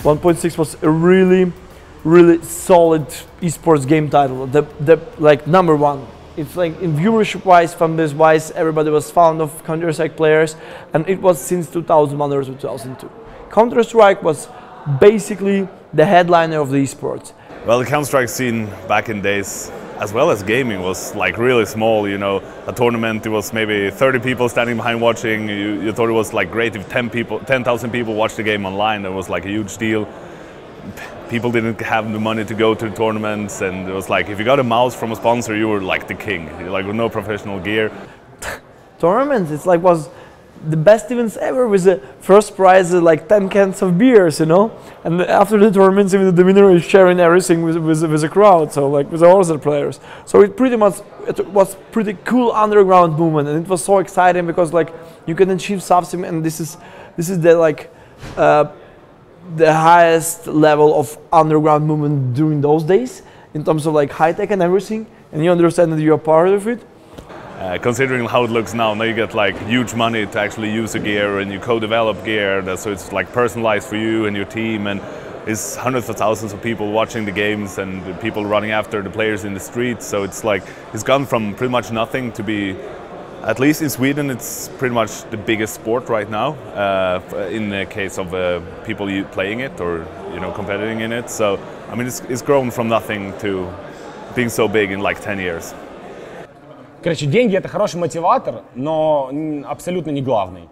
1.6 was a really solid esports game title. The like number one. It's like in viewership wise, fan base wise, everybody was fond of Counter-Strike players, and it was since 2001 or 2002. Counter-Strike was basically the headliner of the esports. Well, the Counter-Strike scene back in days, as well as gaming, was like really small. You know, a tournament, it was maybe 30 people standing behind watching. You thought it was like great if 10,000 people watched the game online. That was like a huge deal. People didn't have the money to go to the tournaments, and it was like if you got a mouse from a sponsor, you were like the king. Like with no professional gear. Tournaments, it's like was the best events ever, with the first prize like 10 cans of beers, you know, and after the tournaments even the winner is sharing everything with the crowd, so like with all other players. So it was pretty cool underground movement, and it was so exciting because like you can achieve something, and this is the like the highest level of underground movement during those days in terms of like high tech and everything, and you understand that you're part of it. Considering how it looks now you get like huge money to actually use the gear, and you co-develop gear, so it's like personalized for you and your team, and it's hundreds of thousands of people watching the games and people running after the players in the streets. So it's like it's gone from pretty much nothing to be, at least in Sweden, it's pretty much the biggest sport right now in the case of people playing it or competing in it. So I mean it's grown from nothing to being so big in like 10 years. Короче, деньги — это хороший мотиватор, но абсолютно не главный.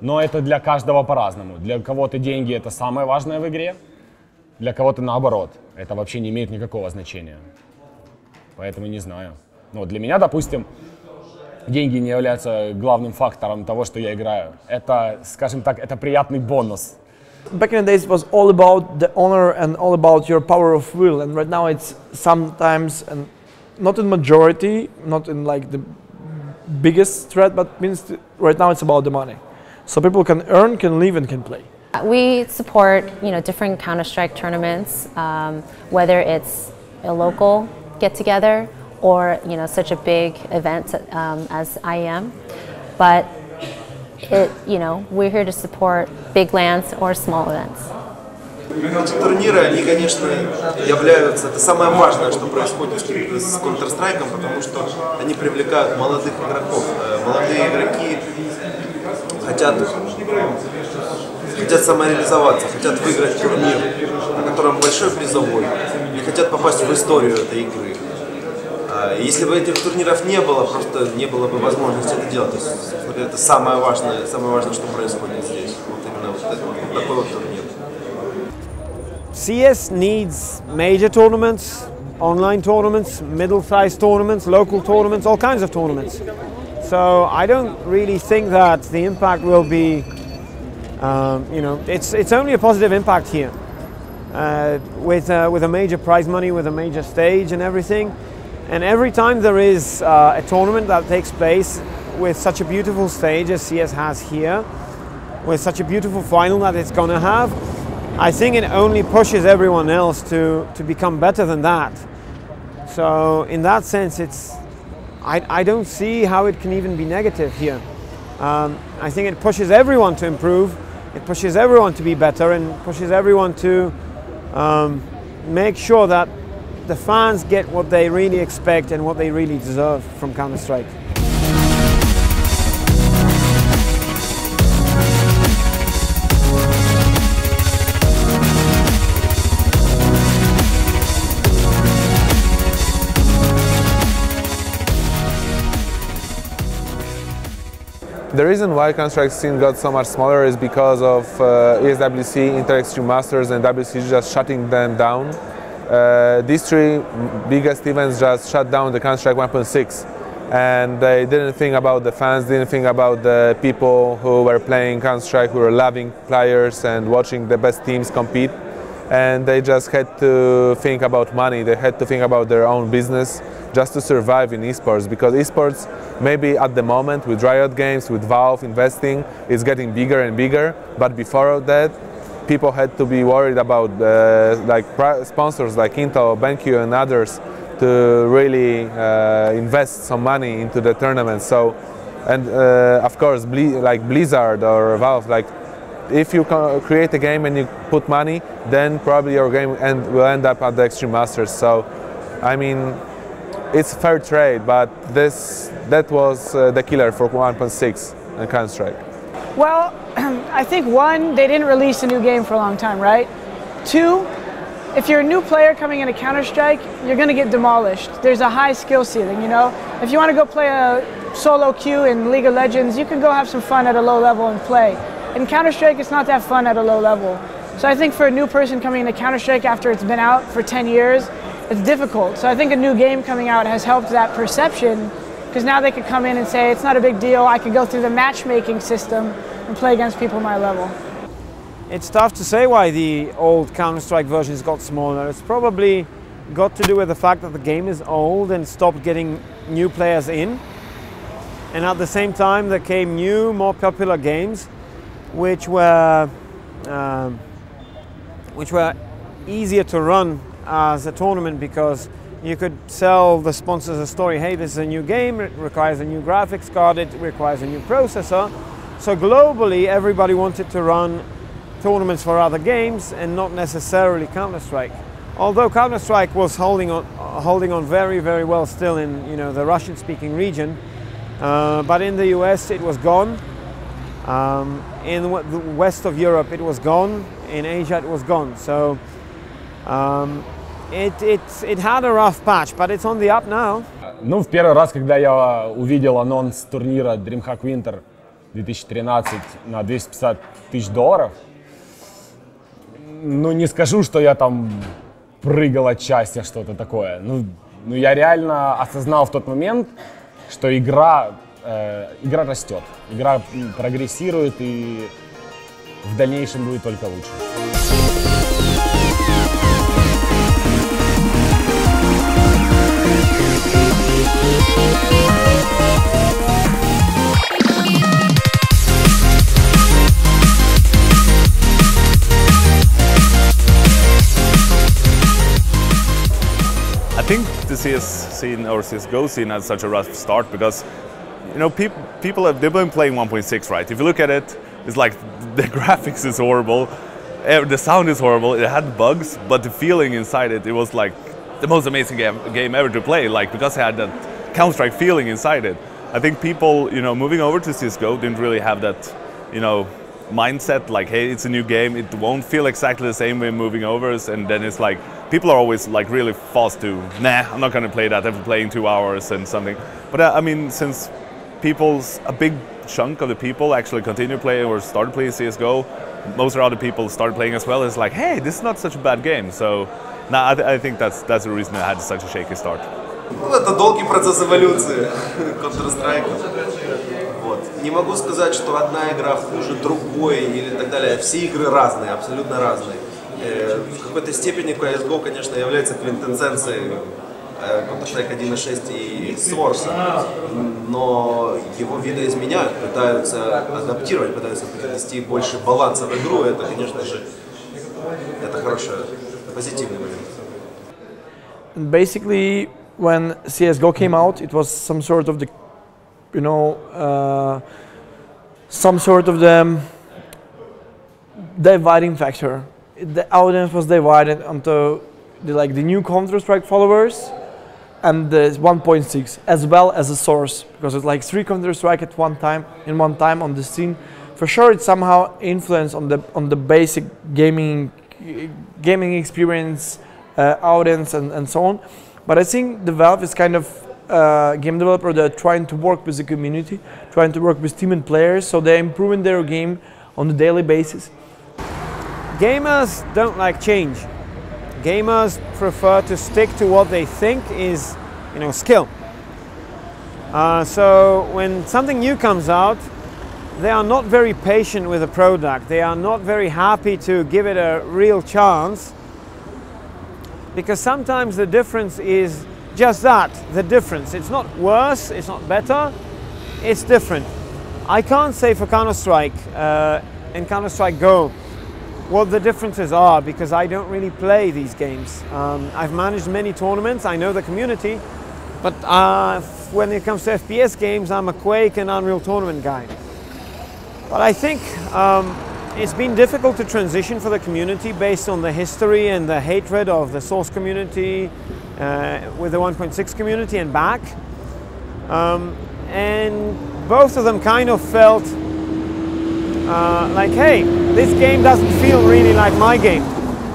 Но это для каждого по-разному. Для кого-то деньги — это самое важное в игре, для кого-то наоборот. Это вообще не имеет никакого значения. Поэтому не знаю. Но для меня, допустим, деньги не являются главным фактором того, что я играю. Это, скажем так, это приятный бонус. Back in the days it was all about the honor and all about your power of will, and right now it's sometimes, and not in majority, not in like the biggest threat, but means right now it's about the money. So people can earn, can live, and can play. We support different Counter-Strike tournaments, whether it's a local get-together or such a big event as IEM. But we're here to support big lands or small events. Эти турниры, они, конечно, являются, это самое важное, что происходит с Counter-Strike, потому что они привлекают молодых игроков. Молодые игроки хотят самореализоваться, хотят выиграть турнир, на котором большой призовой, и хотят попасть в историю этой игры. Если бы этих турниров не было, просто не было бы возможности это делать. То есть это самое важное, что происходит здесь. Вот именно вот такой вот турнир. CS needs major tournaments, online tournaments, middle-sized tournaments, local tournaments, all kinds of tournaments. So I don't really think that the impact will be, it's only a positive impact here. With a major prize money, with a major stage and everything. And every time there is a tournament that takes place with such a beautiful stage as CS has here, with such a beautiful final that it's going to have, I think it only pushes everyone else to become better than that. So in that sense, I don't see how it can even be negative here. I think it pushes everyone to improve, it pushes everyone to be better, and pushes everyone to make sure that the fans get what they really expect and what they really deserve from Counter-Strike. The reason why Counter-Strike scene got so much smaller is because of ESWC, Inter-Extreme Masters and WCG just shutting them down. These three biggest events just shut down the Counter-Strike 1.6, and they didn't think about the fans, didn't think about the people who were playing Counter-Strike, who were loving players and watching the best teams compete, and they just had to think about money, they had to think about their own business just to survive in esports, because esports maybe at the moment with Riot Games, with Valve investing, is getting bigger and bigger, but before that people had to be worried about sponsors like Intel, BenQ and others to really invest some money into the tournament. So, and of course like Blizzard or Valve, like if you create a game and you put money, then probably your game will end up at the Extreme Masters. So, I mean, it's fair trade, but that was the killer for 1.6 and Counter-Strike. Well, I think one, they didn't release a new game for a long time, right? Two, if you're a new player coming into Counter-Strike, you're going to get demolished. There's a high skill ceiling, you know? If you want to go play a solo queue in League of Legends, you can go have some fun at a low level and play. In Counter-Strike, it's not that fun at a low level. So I think for a new person coming into Counter-Strike after it's been out for 10 years, it's difficult. So I think a new game coming out has helped that perception, because now they could come in and say, it's not a big deal, I could go through the matchmaking system and play against people my level. It's tough to say why the old Counter-Strike versions got smaller. It's probably got to do with the fact that the game is old and stopped getting new players in. And at the same time, there came new, more popular games, which were easier to run as a tournament, because you could sell the sponsors a story, hey, this is a new game, it requires a new graphics card, it requires a new processor. So globally, everybody wanted to run tournaments for other games and not necessarily Counter-Strike. Although Counter-Strike was holding on very, very well still in, you know, the Russian-speaking region, but in the US it was gone. In the west of Europe it was gone. In Asia it was gone. So it had a rough patch, but it's on the up now. Ну, в первый раз, когда я увидел анонс турнира DreamHack Winter 2013 на $250 тысяч, ну, не скажу, что я там прыгал от счастья, что-то такое. Ну, я реально осознал в тот момент, что игра растет, игра прогрессирует и в дальнейшем будет только лучше. I think the CS scene or CSGO scene had such a rough start because, you know, they've been playing 1.6, right? If you look at it, it's like the graphics is horrible, the sound is horrible, it had bugs, but the feeling inside it was like the most amazing game ever to play, like because it had that Counter-Strike feeling inside it. I think people, you know, moving over to CSGO didn't really have that, you know, mindset, like, hey, it's a new game, it won't feel exactly the same when moving over, and then it's like, people are always like really fast to, nah, I'm not gonna play that, I've been playing 2 hours and something. But I mean, since a big chunk of the people actually continue playing or started playing CSGO, most of the other people started playing as well, it's like, hey, this is not such a bad game. So, nah, I think that's the reason I had such a shaky start. Ну, это долгий процесс эволюции Counter-Strike. Вот. Не могу сказать, что одна игра хуже другой или так далее. Все игры разные, абсолютно разные. В какой-то степени CSGO, конечно, является квинтэссенцией Counter-Strike 1.6 и Source, но его видоизменяют, пытаются адаптировать, пытаются принести больше баланса в игру. Это, конечно же, это хороший, позитивный момент. Basically, when CSGO came out, it was some sort of the, you know, some sort of the dividing factor. The audience was divided onto the new Counter-Strike followers and the 1.6, as well as the Source, because it's like 3 Counter-Strike at one time on the scene. For sure, it somehow influenced on the basic gaming experience, audience, and so on. But I think the Valve is kind of game developer that are trying to work with the community, trying to work with team and players, so they're improving their game on a daily basis. Gamers don't like change. Gamers prefer to stick to what they think is, you know, skill. So when something new comes out, they are not very patient with the product. They are not very happy to give it a real chance, because sometimes the difference is just that, the difference. It's not worse, it's not better, it's different. I can't say for Counter-Strike and Counter-Strike Go what the differences are, because I don't really play these games. I've managed many tournaments, I know the community, but when it comes to FPS games, I'm a Quake and Unreal Tournament guy. But I think it's been difficult to transition for the community based on the history and the hatred of the Source community with the 1.6 community and back. And both of them kind of felt like, hey, this game doesn't feel really like my game,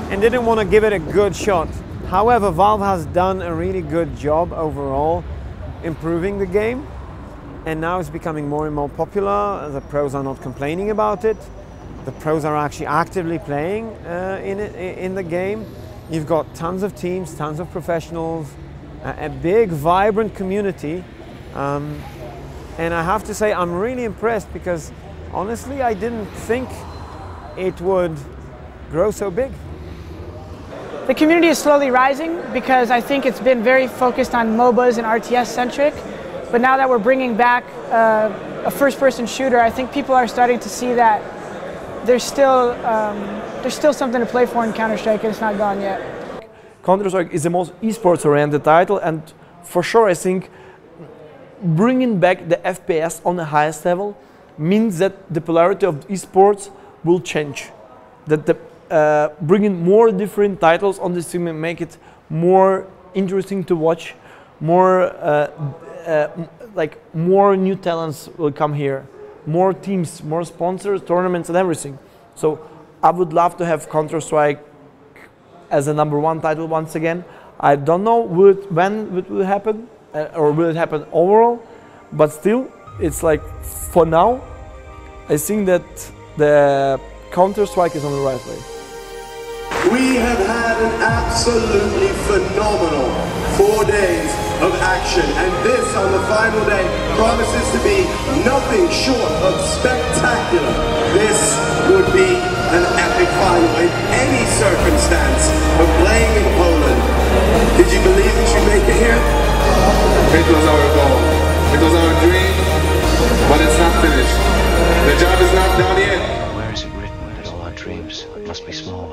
and didn't want to give it a good shot. However, Valve has done a really good job overall improving the game, and now it's becoming more and more popular. The pros are not complaining about it. The pros are actually actively playing in the game. You've got tons of teams, tons of professionals, a big, vibrant community. And I have to say, I'm really impressed because honestly, I didn't think it would grow so big. The community is slowly rising because I think it's been very focused on MOBAs and RTS centric. But now that we're bringing back a first-person shooter, I think people are starting to see that there's still something to play for in Counter-Strike, and it's not gone yet. Counter-Strike is the most esports-oriented title, and for sure, I think bringing back the FPS on the highest level means that the polarity of esports will change. That bringing more different titles on the stream and make it more interesting to watch, more more new talents will come here, more teams, more sponsors, tournaments, and everything. So I would love to have Counter-Strike as a #1 title once again. I don't know when it will happen, or will it happen overall, but still, it's like for now, I think that the Counter-Strike is on the right way. We have had an absolutely phenomenal 4 days of action, and this on the final day promises to be nothing short of spectacular. This would be an epic final in any circumstance of playing in Poland. Did you believe that you'd make it here? It was our goal. It was our dream, but it's not finished. The job is not done yet. Where is it written that all our dreams must be small?